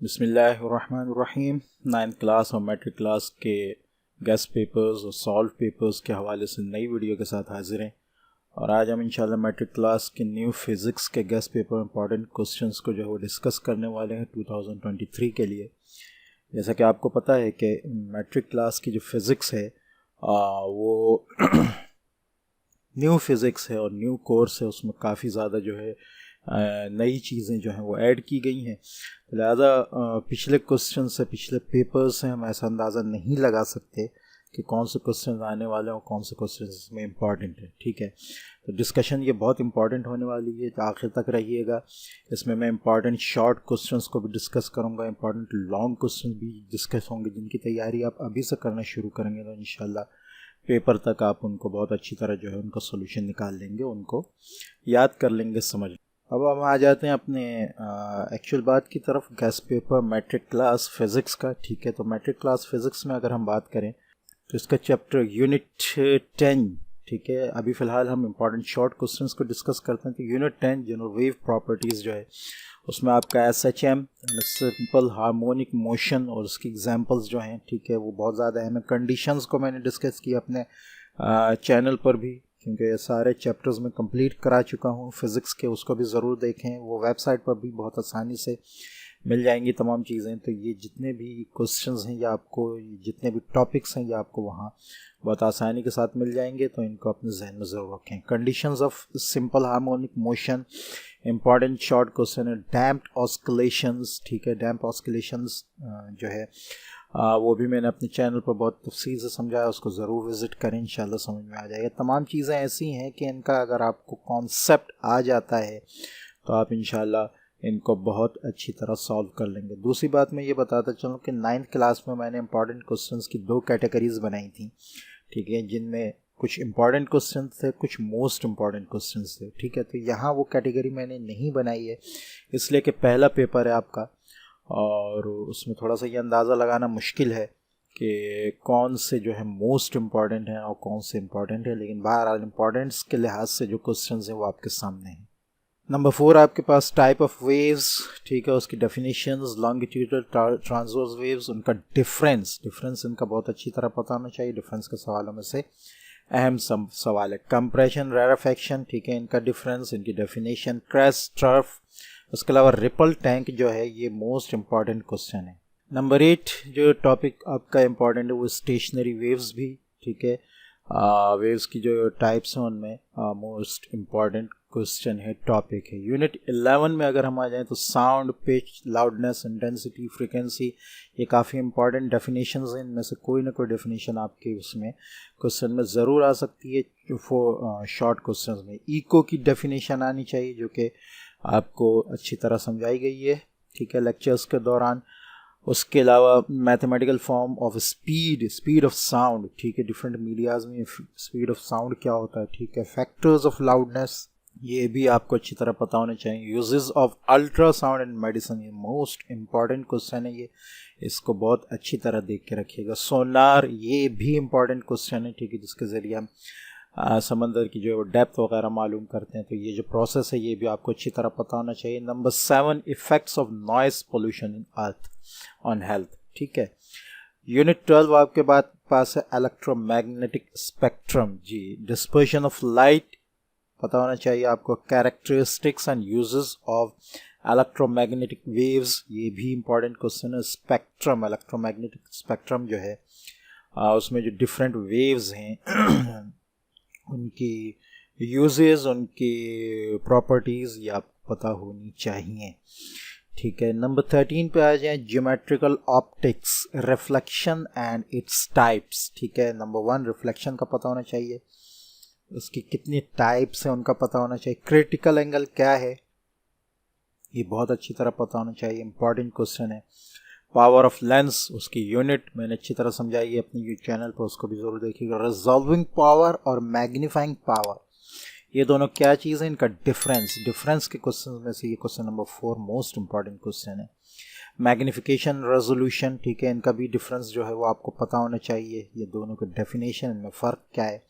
बिस्मिल्लाहिर्रहमानिर्रहीम। 9th class और matric class के गेस्ट पेपर्स और सॉल्व पेपर्स के हवाले से नई वीडियो के साथ हाजिर हैं। और आज हम इंशाल्लाह मैट्रिक क्लास के न्यू फिज़िक्स के गेस्ट पेपर इंपॉर्टेंट क्वेश्चंस को जो है वो डिस्कस करने वाले हैं 2023 के लिए। जैसा कि आपको पता है कि मैट्रिक क्लास की जो फिज़िक्स है वो न्यू फिज़िक्स है और न्यू कोर्स है, उसमें काफ़ी ज़्यादा जो है नई चीज़ें जो हैं वो ऐड की गई हैं। लिहाजा पिछले क्वेश्चन से, पिछले पेपर से हम ऐसा अंदाज़ा नहीं लगा सकते कि कौन से क्वेश्चन आने वाले हैं और कौन से क्वेश्चन इसमें इम्पॉर्टेंट है। ठीक है, तो डिस्कशन ये बहुत इंपॉर्टेंट होने वाली है, तो आखिर तक रहिएगा। इसमें मैं इंपॉर्टेंट शॉर्ट क्वेश्चंस को भी डिस्कस करूँगा, इंपॉर्टेंट लॉन्ग क्वेश्चन भी डिस्कस होंगे, जिनकी तैयारी आप अभी से करना शुरू करेंगे तो इंशाल्लाह पेपर तक आप उनको बहुत अच्छी तरह जो है उनका सोल्यूशन निकाल लेंगे, उनको याद कर लेंगे, समझ। अब हम आ जाते हैं अपने एक्चुअल बात की तरफ, guess paper matric class physics का। ठीक है, तो मैट्रिक क्लास फिज़िक्स में अगर हम बात करें तो इसका चैप्टर यूनिट 10। ठीक है, अभी फ़िलहाल हम इंपॉर्टेंट शॉर्ट क्वेश्चंस को डिस्कस करते हैं। तो यूनिट 10 जनरल वेव प्रॉपर्टीज़ जो है उसमें आपका SHM सिंपल हार्मोनिक मोशन और उसकी एग्जांपल्स जो हैं, ठीक है, वो बहुत ज़्यादा अहम है। कंडीशंस को मैंने डिस्कस किया अपने चैनल पर भी, क्योंकि ये सारे चैप्टर्स में कंप्लीट करा चुका हूँ फिज़िक्स के, उसको भी ज़रूर देखें। वो वेबसाइट पर भी बहुत आसानी से मिल जाएंगी तमाम चीज़ें। तो ये जितने भी क्वेश्चंस हैं या आपको जितने भी टॉपिक्स हैं ये आपको वहाँ बहुत आसानी के साथ मिल जाएंगे, तो इनको अपने जहन में ज़रूर रखें। Conditions of simple harmonic motion, important short question है। डैम्प्ड ऑस्किलेशंस, ठीक है, डैम्प्ड ऑस्किलेशंस जो है वो भी मैंने अपने चैनल पर बहुत तफसील से समझाया, उसको ज़रूर विज़िट करें, इंशाल्लाह समझ में आ जाएगा। तमाम चीज़ें ऐसी हैं कि इनका अगर आपको कॉन्सेप्ट आ जाता है तो आप इंशाल्लाह इनको बहुत अच्छी तरह सॉल्व कर लेंगे। दूसरी बात मैं ये बताता चलूँ कि 9th क्लास में मैंने इंपॉर्टेंट क्वेश्चंस की 2 कैटेगरीज बनाई थी, ठीक है, जिनमें कुछ इंपॉर्टेंट क्वेश्चन थे, कुछ मोस्ट इंपॉर्टेंट क्वेश्चन थे। ठीक है, तो यहाँ वो कैटेगरी मैंने नहीं बनाई है, इसलिए कि पहला पेपर है आपका और उसमें थोड़ा सा ये अंदाज़ा लगाना मुश्किल है कि कौन से जो है मोस्ट इम्पॉर्टेंट हैं और कौन से इम्पॉर्टेंट है, लेकिन बहरहाल इम्पॉर्टेंस के लिहाज से जो क्वेश्चन हैं वो आपके सामने हैं। नंबर 4 आपके पास टाइप ऑफ वेव्स, ठीक है, उसकी डेफिनेशंस, लॉन्गिट्यूडल ट्रांसवर्स वेव्स, उनका डिफरेंस इनका बहुत अच्छी तरह पता होना चाहिए। डिफरेंस के सवालों में से अहम सवाल है। कंप्रेशन, रेराफेक्शन, ठीक है, इनका डिफरेंस, इनकी डेफिनेशन। क्रैश, टर्फ, उसके अलावा रिपल टैंक जो है ये मोस्ट इंपॉर्टेंट क्वेश्चन है। नंबर 8 जो टॉपिक आपका इंपॉर्टेंट है वो स्टेशनरी वेव्स भी, ठीक है, वेव्स की जो टाइप्स हैं उनमें मोस्ट इम्पॉर्टेंट क्वेश्चन है, टॉपिक है। यूनिट 11 में अगर हम आ जाएं तो sound, pitch, loudness, intensity, frequency, ये काफ़ी इंपॉर्टेंट डेफिनेशंस हैं। इनमें से कोई ना कोई डेफिनेशन आपके उसमें क्वेश्चन में ज़रूर आ सकती है। जो शॉर्ट क्वेश्चंस में इको की डेफिनेशन आनी चाहिए, जो कि आपको अच्छी तरह समझाई गई है, ठीक है, लेक्चर्स के दौरान। उसके अलावा mathematical form of speed of sound, ठीक है, डिफरेंट मीडियाज में स्पीड ऑफ साउंड क्या होता है, ठीक है। फैक्टर्स ऑफ लाउडनेस, ये भी आपको अच्छी तरह पता होना चाहिए। Uses of ultrasound in medicine, ये मोस्ट इंपॉर्टेंट क्वेश्चन है, ये इसको बहुत अच्छी तरह देख के रखिएगा। सोनार, ये भी इंपॉर्टेंट क्वेश्चन है, ठीक है, जिसके ज़रिए हम समंदर की जो डेप्थ वगैरह मालूम करते हैं। तो ये जो प्रोसेस है ये भी आपको अच्छी तरह पता होना चाहिए। Number 7 effects of noise pollution in earth on health, ठीक है। यूनिट 12 आपके पास है इलेक्ट्रोमैग्नेटिक स्पेक्ट्रम, जी, डिस्पर्शन ऑफ लाइट पता होना चाहिए आपको। Characteristics and uses of electromagnetic waves, ये भी इंपॉर्टेंट क्वेश्चन है। स्पेक्ट्रम, इलेक्ट्रोमैग्नेटिक स्पेक्ट्रम जो है उसमें जो डिफरेंट वेव्स हैं उनकी यूजेस, उनकी प्रॉपर्टीज़ ये आपको पता होनी चाहिए, ठीक है। नंबर 13 पे आ जाए, geometrical optics, reflection and its types, ठीक है। नंबर 1 रिफ्लेक्शन का पता होना चाहिए, उसकी कितनी टाइप्स हैं उनका पता होना चाहिए। क्रिटिकल एंगल क्या है ये बहुत अच्छी तरह पता होना चाहिए, इंपॉर्टेंट क्वेश्चन है। पावर ऑफ लेंस, उसकी यूनिट मैंने अच्छी तरह समझाई है अपने यूट्यूब चैनल पर, उसको भी ज़रूर देखिएगा। रिजॉल्विंग पावर और मैग्नीफाइंग पावर, ये दोनों क्या चीज़ है, इनका डिफरेंस के क्वेश्चन में से ये question number 4 most important question है। मैग्निफिकेशन, रेजोल्यूशन, ठीक है, इनका भी डिफरेंस जो है वो आपको पता होना चाहिए। ये दोनों के डेफिनेशन, इनमें फ़र्क क्या है।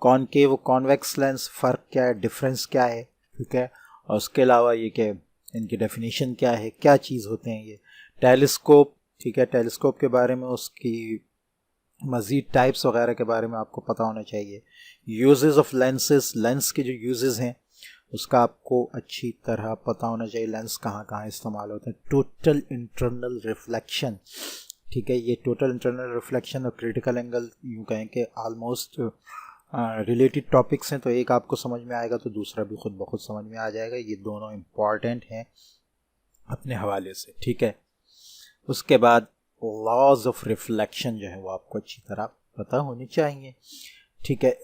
कॉनकेव, कॉन्वेक्स लेंस, फ़र्क क्या है, डिफरेंस क्या है, ठीक है। और उसके अलावा ये कि इनकी डेफिनेशन क्या है, क्या चीज़ होते हैं ये, टेलीस्कोप, ठीक है, टेलीस्कोप के बारे में, उसकी मज़ीद टाइप्स वगैरह के बारे में आपको पता होना चाहिए। यूजेस ऑफ लेंसेज, लेंस के जो यूजेस हैं उसका आपको अच्छी तरह पता होना चाहिए, लेंस कहाँ कहाँ इस्तेमाल होते हैं। टोटल इंटरनल रिफ्लेक्शन, ठीक है, ये टोटल इंटरनल रिफ्लेक्शन और क्रिटिकल एंगल यूँ कहें कि ऑलमोस्ट रिलेटेड टॉपिक्स हैं, तो एक आपको समझ में आएगा तो दूसरा भी खुद ब खुद समझ में आ जाएगा। ये दोनों इम्पॉर्टेंट हैं अपने हवाले से, ठीक है। उसके बाद लॉज ऑफ रिफ्लेक्शन जो है वो आपको अच्छी तरह पता होनी चाहिए, ठीक है।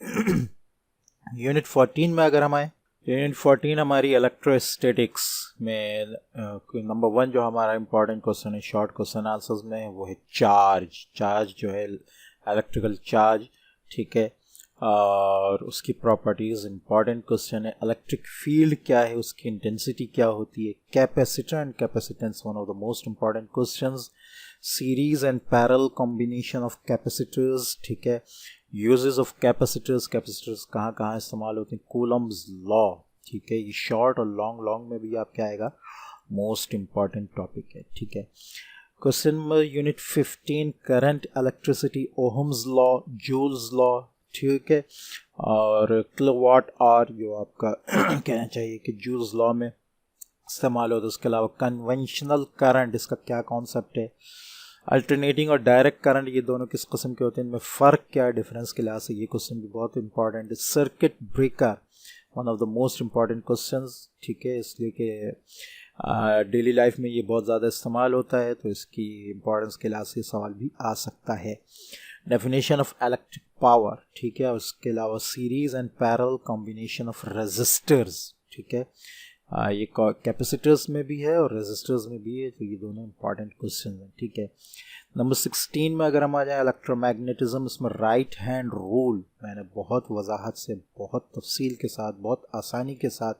यूनिट 14 में अगर हम आए, यूनिट 14 हमारी इलेक्ट्रोस्टैटिक्स में नंबर 1 जो हमारा इंपॉर्टेंट क्वेश्चन है शॉर्ट क्वेश्चन आंसर्स में, वो है चार्ज। चार्ज जो है इलेक्ट्रिकल चार्ज, ठीक है, और उसकी प्रॉपर्टीज़ इंपॉर्टेंट क्वेश्चन है। इलेक्ट्रिक फील्ड क्या है, उसकी इंटेंसिटी क्या होती है। Capacitor and capacitance, one of the most important questions. Series and parallel combination of capacitors, ठीक है। यूजेस ऑफ कैपेसिटर्स, कैपेसिटर्स कहाँ कहाँ इस्तेमाल होते हैं। कूलम्स लॉ, ठीक है, ये शॉर्ट और लॉन्ग लॉन्ग में भी आपका आएगा, मोस्ट इंपॉर्टेंट टॉपिक है, ठीक है। Question number unit 15 current, electricity, Ohm's law, Joule's law, ठीक है, और किलोवाट आवर जो आपका कहना चाहिए कि जूल्स लॉ में इस्तेमाल होता है। उसके अलावा कन्वेंशनल करंट, इसका क्या कॉन्सेप्ट है। अल्टरनेटिंग और डायरेक्ट करंट, ये दोनों किस किस्म के होते हैं, इनमें फ़र्क क्या है डिफरेंस के लिहाज से, ये क्वेश्चन भी बहुत इंपॉर्टेंट है। Circuit breaker, one of the most important questions, ठीक है, इसलिए कि डेली लाइफ में ये बहुत ज़्यादा इस्तेमाल होता है, तो इसकी इंपॉर्टेंस के लिहाज से सवाल भी आ सकता है। डेफिनेशन ऑफ इलेक्ट्रिक पावर, ठीक है, उसके अलावा series and parallel combination of resistors, ठीक है, ये कैपेसिटर्स में भी है और रेजिस्टर्स में भी है, तो ये दोनों इंपॉर्टेंट क्वेश्चन हैं, ठीक है। नंबर 16 में अगर हम आ जाए इलेक्ट्रोमैग्नेटिज्म, इसमें राइट हैंड रूल मैंने बहुत वजाहत से, बहुत तफसील के साथ, बहुत आसानी के साथ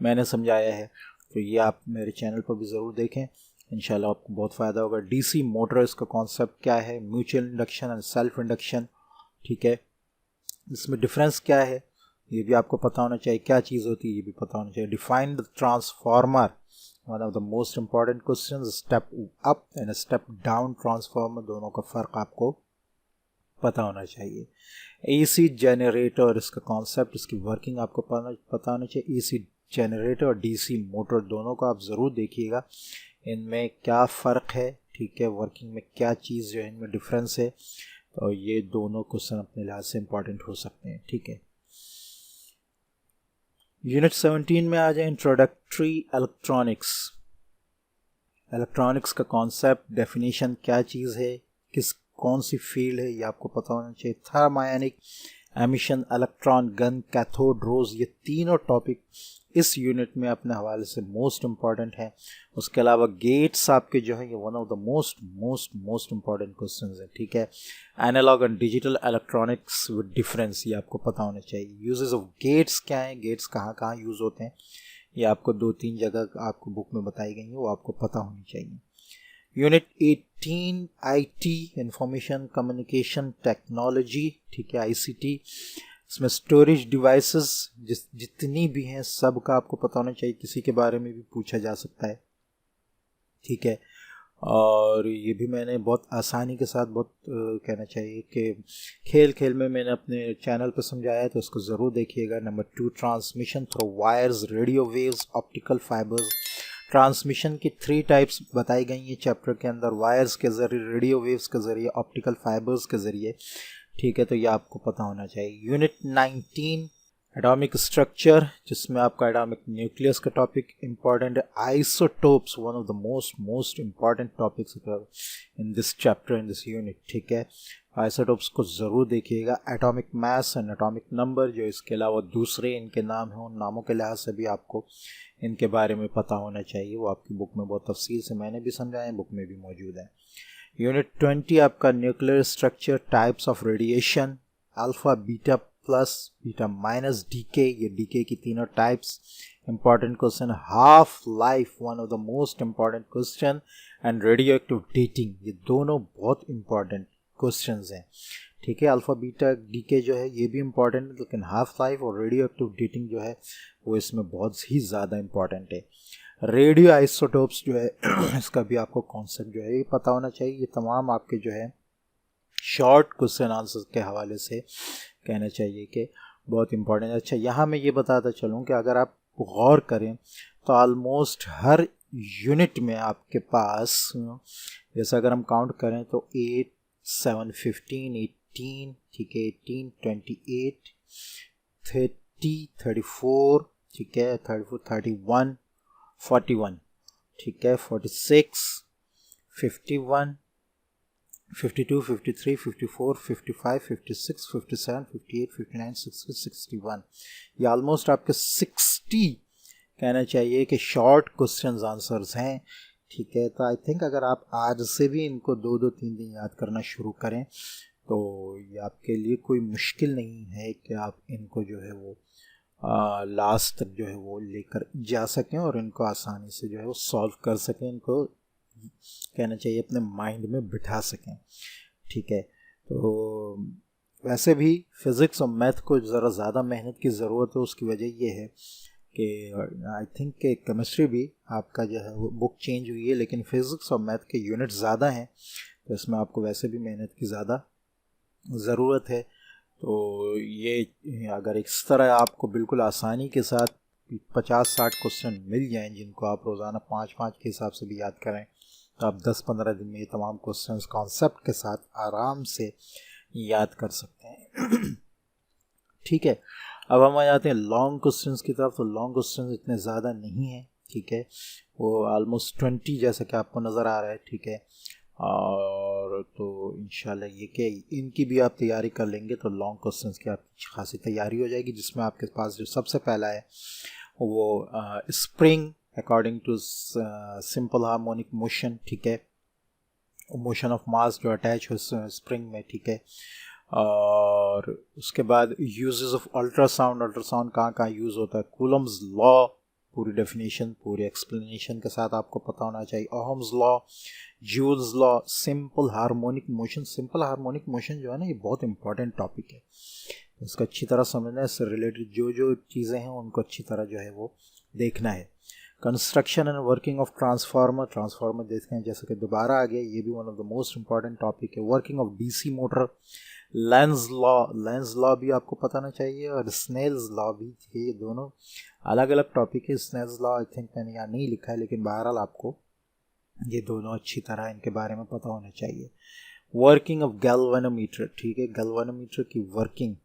मैंने समझाया है, तो ये आप मेरे चैनल पर भी ज़रूर देखें, इंशाल्लाह आपको बहुत फ़ायदा होगा। डीसी मोटर, इसका कॉन्सेप्ट क्या है, mutual induction and self induction, ठीक है, इसमें डिफरेंस क्या है ये भी आपको पता होना चाहिए, क्या चीज़ होती है ये भी पता होना चाहिए। Define the transformer, one of the most important question. Step up and step down transformer, दोनों का फ़र्क आपको पता होना चाहिए। एसी जनरेटर, इसका कॉन्सेप्ट, इसकी वर्किंग आपको पता होना चाहिए। एसी जनरेटर और डीसी मोटर दोनों को आप ज़रूर देखिएगा, इनमें क्या फ़र्क है, ठीक है, वर्किंग में क्या चीज़ जो है इनमें डिफरेंस है, तो ये दोनों क्वेश्चन अपने लिहाज से इंपॉर्टेंट हो सकते हैं, ठीक है। यूनिट 17 में आ जाए, इंट्रोडक्टरी इलेक्ट्रॉनिक्स। इलेक्ट्रॉनिक्स का कॉन्सेप्ट, डेफिनेशन, क्या चीज़ है, कौन सी फील्ड है, ये आपको पता होना चाहिए। Thermionic, emission, electron gun, cathode rays, ये तीनों टॉपिक इस यूनिट में अपने हवाले से मोस्ट इंपॉर्टेंट है। उसके अलावा गेट्स आपके जो है ये one of the most important questions है, ठीक है। Analog and digital electronics with difference, ये आपको पता होना चाहिए। यूजेस ऑफ गेट्स क्या है, गेट्स कहाँ कहाँ यूज़ होते हैं, ये आपको 2-3 जगह आपको बुक में बताई गई है, वो आपको पता होनी चाहिए। Unit 18 IT, information communication technology, ठीक है, आईसीटी, इसमें स्टोरेज डिवाइसेस जितनी भी हैं सब का आपको पता होना चाहिए, किसी के बारे में भी पूछा जा सकता है, ठीक है। और ये भी मैंने बहुत आसानी के साथ, बहुत कहना चाहिए कि खेल खेल में मैंने अपने चैनल पर समझाया है, तो उसको ज़रूर देखिएगा। Number 2 transmission through wires, radio waves, optical fibres. Transmission की 3 टाइप्स बताई गई हैं चैप्टर के अंदर, वायर्स के ज़रिए, रेडियो वेव्स के ज़रिए, ऑप्टिकल फाइबर्स के ज़रिए, ठीक है, तो ये आपको पता होना चाहिए। यूनिट 19 एटॉमिक स्ट्रक्चर, जिसमें आपका एटॉमिक न्यूक्लियस का टॉपिक इंपॉर्टेंट है। Isotopes, one of the most important topics in this chapter, in this unit, ठीक है। आइसोटोप्स को ज़रूर देखिएगा। Atomic mass and atomic number, जो इसके अलावा दूसरे इनके नाम हैं, उन नामों के लिहाज से भी आपको इनके बारे में पता होना चाहिए, वो आपकी बुक में बहुत तफसील से मैंने भी समझाया, बुक में भी मौजूद है। यूनिट 20 आपका nuclear structure, types of radiation, alpha, beta plus, beta minus, decay, ये डीके की तीनों types, important question. Half life, one of the most important question, and radioactive dating, ये दोनों बहुत इंपॉर्टेंट क्वेश्चंस हैं, ठीक है। अल्फा, बीटा, डीके जो है ये भी इंपॉर्टेंट है, लेकिन हाफ लाइफ और रेडियो एक्टिव डेटिंग जो है वो इसमें बहुत ही ज़्यादा इंपॉर्टेंट है। रेडियो आइसोटोप्स जो है इसका भी आपको कॉन्सेप्ट जो है ये पता होना चाहिए। ये तमाम आपके जो है शॉर्ट क्वेश्चन आंसर के हवाले से कहना चाहिए कि बहुत इंपॉर्टेंट है। अच्छा, यहाँ मैं ये बताता चलूँ कि अगर आप गौर करें तो ऑलमोस्ट हर यूनिट में आपके पास जैसे अगर हम काउंट करें तो 8, 7, 15, 18, ठीक है, 18, 28, 30, 34, ठीक है, 34, 31, 41, ठीक है, 46, 51, 52, 53, 54, 55, 56, 57, 58, 59, 60, 61, ये ऑलमोस्ट आपके 60 कहना चाहिए कि शॉर्ट क्वेश्चंस आंसर्स हैं, ठीक है। तो आई थिंक अगर आप आज से भी इनको 2-3 दिन याद करना शुरू करें तो ये आपके लिए कोई मुश्किल नहीं है कि आप इनको जो है वो लास्ट तक जो है वो लेकर जा सकें और इनको आसानी से जो है वो सॉल्व कर सकें, इनको कहना चाहिए अपने माइंड में बिठा सकें, ठीक है। तो वैसे भी फिज़िक्स और मैथ को ज़रा ज़्यादा मेहनत की ज़रूरत है। उसकी वजह ये है कि आई थिंक कि केमिस्ट्री भी आपका जो है वो बुक चेंज हुई है, लेकिन फिज़िक्स और मैथ के यूनिट ज़्यादा हैं तो इसमें आपको वैसे भी मेहनत की ज़्यादा ज़रूरत है। तो ये अगर इस तरह आपको बिल्कुल आसानी के साथ 50-60 क्वेश्चन मिल जाएं जिनको आप रोज़ाना 5-5 के हिसाब से भी याद करें तो आप 10-15 दिन में ये तमाम क्वेश्चंस कॉन्सेप्ट के साथ आराम से याद कर सकते हैं ठीक है। अब हम आ जाते हैं लॉन्ग क्वेश्चंस की तरफ। तो लॉन्ग क्वेश्चंस इतने ज़्यादा नहीं हैं, ठीक है, वो ऑलमोस्ट 20 जैसा कि आपको नज़र आ रहा है, ठीक है। और तो इंशाल्लाह ये कि इनकी भी आप तैयारी कर लेंगे तो लॉन्ग क्वेश्चंस की आपकी खासी तैयारी हो जाएगी, जिसमें आपके पास जो सबसे पहला है वो spring according to simple harmonic motion, ठीक है, मोशन ऑफ मास जो अटैच हो स्प्रिंग में, ठीक है। और उसके बाद यूजेस ऑफ अल्ट्रासाउंड, अल्ट्रासाउंड कहाँ कहाँ यूज़ होता है, कूलम्स लॉ, पूरी डेफिनेशन पूरी एक्सप्लेनेशन के साथ आपको पता होना चाहिए, Ohm's law, Joule's law, simple harmonic motion. Simple harmonic motion जो है ना ये बहुत इंपॉर्टेंट टॉपिक है, इसको अच्छी तरह समझना है, इससे रिलेटेड जो जो चीज़ें हैं उनको अच्छी तरह जो है वो देखना है। Construction and working of transformer, transformer देखते हैं जैसे कि दोबारा आ गया, ये भी one of the most important topic है। Working of DC motor, Lenz law, Lenz law भी आपको पता होना चाहिए, और स्नेल्स लॉ भी है। ये दोनों अलग अलग टॉपिक है। स्नेल्स लॉ आई थिंक मैंने यहाँ नहीं लिखा है, लेकिन बहरहाल आपको ये दोनों अच्छी तरह इनके बारे में पता होना चाहिए। वर्किंग ऑफ गैल्वेनोमीटर, ठीक है, गैल्वेनोमीटर की वर्किंग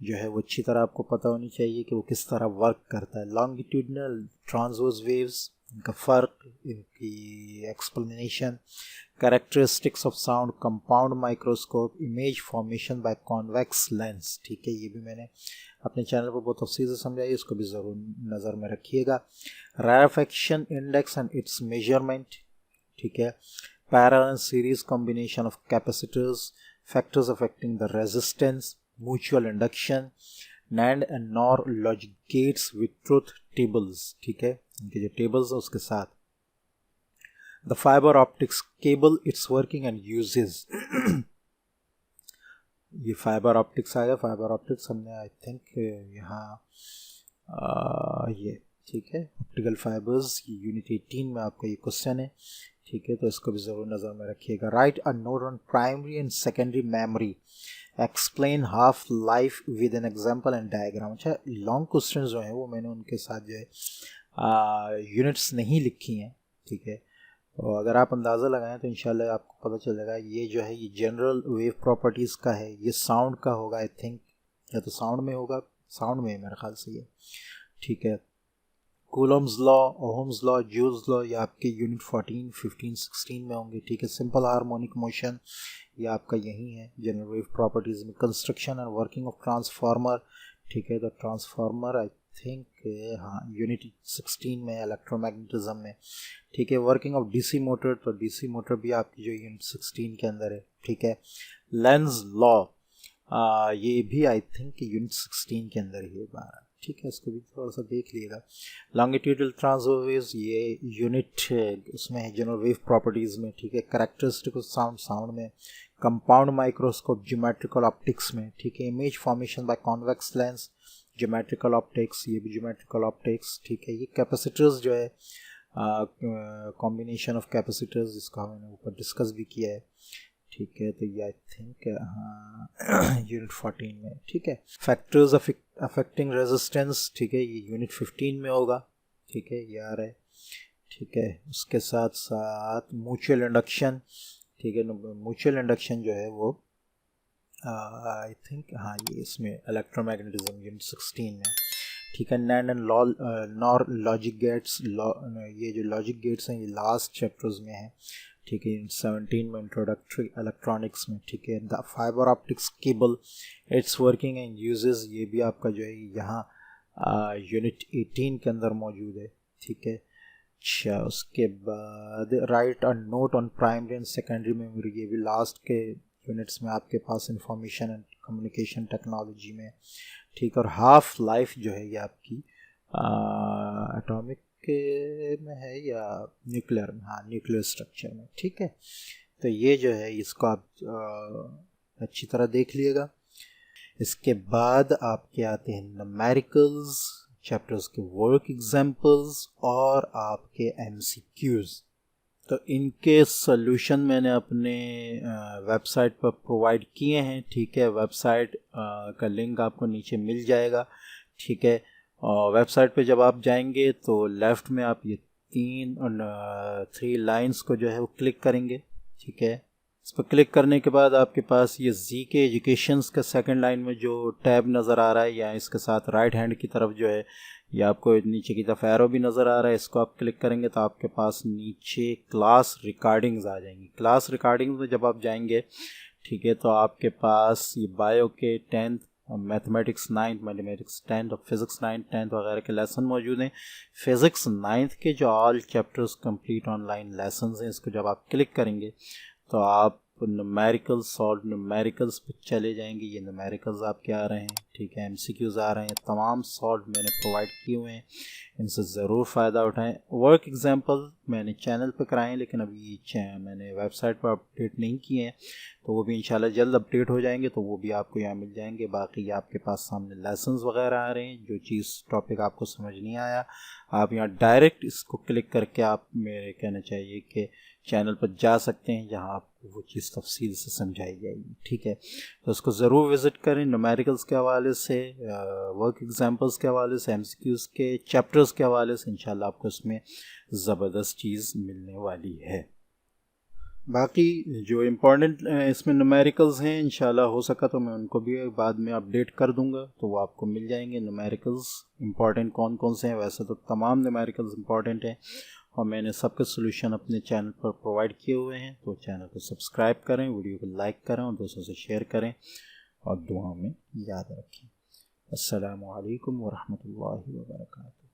जो है वो अच्छी तरह आपको पता होनी चाहिए कि वो किस तरह वर्क करता है। लॉन्गिट्यूडनल ट्रांसवर्स वेव्स, इनका फ़र्क, इनकी explanation, characteristics of sound, compound microscope, image formation by convex lens, ठीक है, ये भी मैंने अपने चैनल पर बहुत तफसील से समझाई, इसको भी ज़रूर नज़र में रखिएगा। रैरेफैक्शन इंडेक्स एंड इट्स मेजरमेंट, ठीक है, parallel series combination of capacitors, factors affecting the resistance, mutual induction, NAND and nor logic gates with truth tables, ठीक है, इनके जो टेबल्स हैं उसके साथ। The fibre optics cable, it's working and uses, ये फाइबर ऑप्टिक्स आएगा। फाइबर ऑप्टिक्स हमने आई थिंक यहाँ ये, ठीक है, ऑप्टिकल फाइबर्स, यूनिट 18 में आपका ये क्वेश्चन है, ठीक है, तो इसको भी ज़रूर नज़र में रखिएगा। Right a note on primary and secondary memory, explain half life with an example and diagram. अच्छा, लॉन्ग क्वेश्चन जो हैं वो मैंने उनके साथ जो है यूनिट्स नहीं लिखी हैं, ठीक है, तो अगर आप अंदाज़ा लगाएं तो इंशाल्लाह आपको पता चलेगा। ये जो है ये जनरल वेव प्रॉपर्टीज़ का है, ये साउंड का होगा आई थिंक, या तो साउंड में होगा, साउंड में मेरे ख्याल से ये, ठीक है। Coulomb's law, Ohm's law, Joule's law, ये आपके यूनिट 14, 15, 16 में होंगे, ठीक है। सिंपल हार्मोनिक मोशन ये आपका यही है जनरल वेव प्रॉपर्टीज़ में। Construction and working of transformer, ठीक है, तो ट्रांसफार्मर आई थिंक हाँ यूनिट 16 में, इलेक्ट्रोमैग्नेटिज्म में, ठीक है। वर्किंग ऑफ डीसी मोटर, तो डीसी मोटर भी आपकी जो यूनिट 16 के अंदर है, ठीक है। लेंज लॉ ये भी आई थिंक यूनिट 16 के अंदर ही है 12, ठीक है, इसको भी थोड़ा सा देख लीजिएगा। लॉन्गिट्यूडल ट्रांसवर्स वेव्स ये यूनिट उसमें है जनरल वेव प्रॉपर्टीज़ में, ठीक है। कैरेक्टरिस्टिक ऑफ साउंड, साउंड में। कंपाउंड माइक्रोस्कोप, ज्योमेट्रिकल ऑप्टिक्स में, ठीक है। Image formation by convex lens, geometrical optics, ये भी ज्योमेट्रिकल ऑप्टिक्स, ठीक है। ये कैपेसिटर्स जो है कॉम्बिनेशन ऑफ कैपेसिटर्स, जिसको हमने ऊपर डिस्कस भी किया है, ठीक है। तो ये आई थिंक हाँ यूनिट 14 में, ठीक है। फैक्टर्स अफेक्टिंग रेजिस्टेंस, ठीक है, ये यूनिट 15 में होगा, ठीक है, ये आ रहा है, ठीक है। उसके साथ साथ म्यूचुअल इंडक्शन, ठीक है। म्यूचुअल इंडक्शन जो है वो आई थिंक हाँ ये इसमें इलेक्ट्रोमैग्नेटिज्म यूनिट 16 में, ठीक है। NAND and nor logic gates, ये जो लॉजिक गेट्स हैं ये लास्ट चैप्टर्स में है, ठीक है। यूनिट 17 में इंट्रोडक्टरी इलेक्ट्रॉनिक्स में, ठीक है। The fibre optics cable, it's working and uses, ये भी आपका जो है यहाँ यूनिट 18 के अंदर मौजूद है, ठीक है। अच्छा, उसके बाद right a note on primary and secondary memory, ये भी लास्ट के यूनिट्स में आपके पास इंफॉर्मेशन एंड कम्युनिकेशन टेक्नोलॉजी में, ठीक। और हाफ लाइफ जो है ये आपकी एटॉमिक के में है या न्यूक्लियर में, हाँ न्यूक्लियर स्ट्रक्चर में, ठीक है। तो ये जो है इसको आप अच्छी तरह देख लिएगा। इसके बाद आपके आते हैं न्यूमेरिकल्स, चैप्टर्स के वर्क एग्जाम्पल्स और आपके एमसीक्यूज। तो इनके सॉल्यूशन मैंने अपने वेबसाइट पर प्रोवाइड किए हैं, ठीक है। वेबसाइट का लिंक आपको नीचे मिल जाएगा, ठीक है। और वेबसाइट पे जब आप जाएंगे तो लेफ़्ट में आप ये 3 लाइंस को जो है वो क्लिक करेंगे, ठीक है। इस पर क्लिक करने के बाद आपके पास ये जी के एजुकेशंस का सेकंड लाइन में जो टैब नज़र आ रहा है, या इसके साथ राइट हैंड की तरफ जो है ये आपको नीचे की तरफ एरो भी नज़र आ रहा है, इसको आप क्लिक करेंगे तो आपके पास नीचे क्लास रिकॉर्डिंग्स आ जाएंगी। क्लास रिकॉर्डिंग्स में जब आप जाएंगे, ठीक है, तो आपके पास ये बायो के 10th, mathematics 9th, mathematics 10th और फिज़िक्स 9th 10th वगैरह के लेसन मौजूद हैं। फिज़िक्स 9th के जो all chapters complete online lesson हैं, इसको जब आप क्लिक करेंगे तो आप न्यूमेरिकल्स, सॉल्व न्यूमेरिकल्स पे चले जाएंगे। ये न्यूमेरिकल्स आपके आ रहे हैं, ठीक है। एमसीक्यूज आ रहे हैं, तमाम सॉल्व मैंने प्रोवाइड किए हुए हैं, इनसे ज़रूर फ़ायदा उठाएं। वर्क एग्जांपल मैंने चैनल पे कराए हैं, लेकिन अभी मैंने वेबसाइट पर अपडेट नहीं किए हैं, तो वो भी इंशाल्लाह जल्द अपडेट हो जाएंगे, तो वो भी आपको यहाँ मिल जाएंगे। बाकी आपके पास सामने लेसन्स वगैरह आ रहे हैं, जो चीज़ टॉपिक आपको समझ नहीं आया आप यहाँ डायरेक्ट इसको क्लिक करके आप, मेरे कहना चाहिए कि चैनल पर जा सकते हैं, जहां आपको वो चीज़ तफसील से समझाई जाएगी, ठीक है। तो उसको ज़रूर विज़िट करें। न्यूमेरिकल्स के हवाले से, वर्क एग्जांपल्स के हवाले से, एमसीक्यूज़ के चैप्टर्स के हवाले से इंशाल्लाह आपको इसमें ज़बरदस्त चीज़ मिलने वाली है। बाकी जो इम्पोर्टेंट इसमें न्यूमेरिकल्स हैं, इंशाल्लाह हो सका तो मैं उनको भी बाद में अपडेट कर दूंगा, तो वो आपको मिल जाएंगे। न्यूमेरिकल्स इंपॉर्टेंट कौन कौन से हैं, वैसे तो तमाम न्यूमेरिकल्स इंपॉर्टेंट हैं और मैंने सबके सोल्यूशन अपने चैनल पर प्रोवाइड किए हुए हैं। तो चैनल को सब्सक्राइब करें, वीडियो को लाइक करें और दोस्तों से शेयर करें और दुआ में याद रखें। अस्सलामु अलैकुम वरहमतुल्लाहि वबरकातुहू।